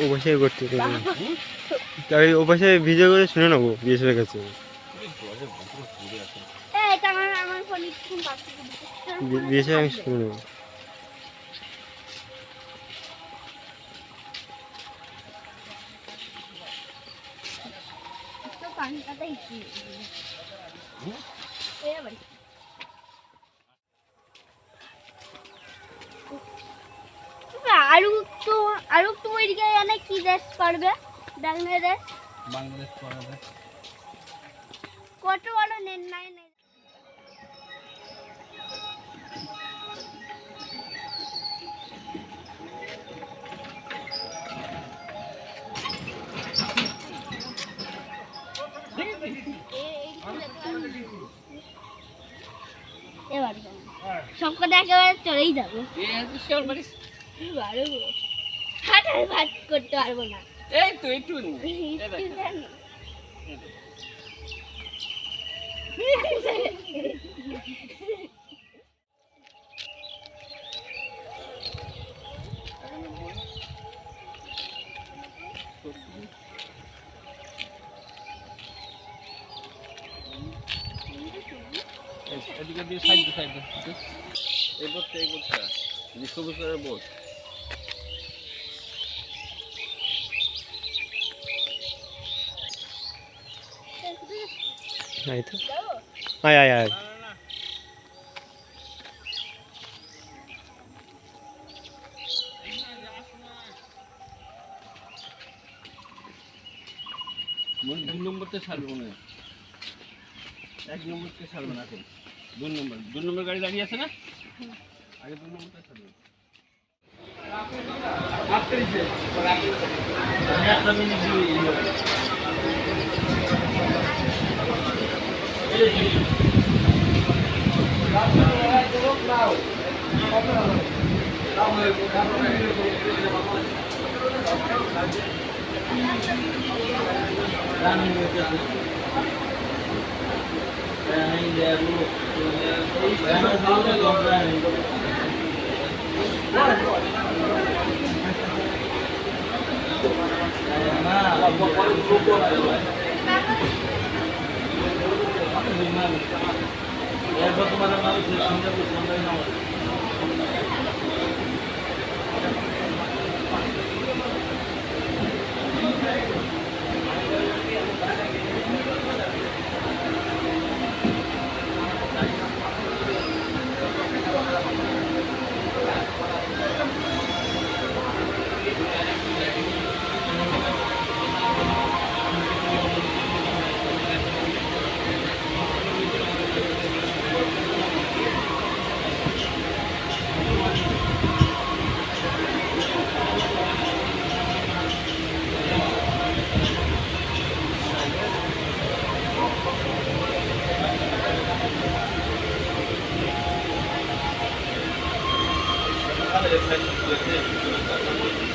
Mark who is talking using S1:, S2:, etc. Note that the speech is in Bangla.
S1: ও পাশে করতে তাই ও পাশে ভিডিও করে শুনে নেবো বিএসএফের কাছে। বিএসএফ আমি শুনে নেবো।
S2: আর তুমি এদিকে এনে কি দেশ করবে? বাংলাদেশ করবে কত বড় নেন নাই নাই এবার সবকটা একেবারে চলেই যাবে। ভাত করতে পারবো না।
S3: এই তো একটু এদিকে দিয়ে সাইড এই বোটটা যে সবুজ কালারের বোট।
S1: আয় তো আয় আয় আয়
S3: দুই নম্বরতে ছাড়বে মনে হয়, এক নম্বরতে ছাড়বে না এখন। দুই নম্বর গাড়ি দাঁড়িয়ে আছে না, আগে 2 নম্বরটা ছাড়বে।
S4: Gracias.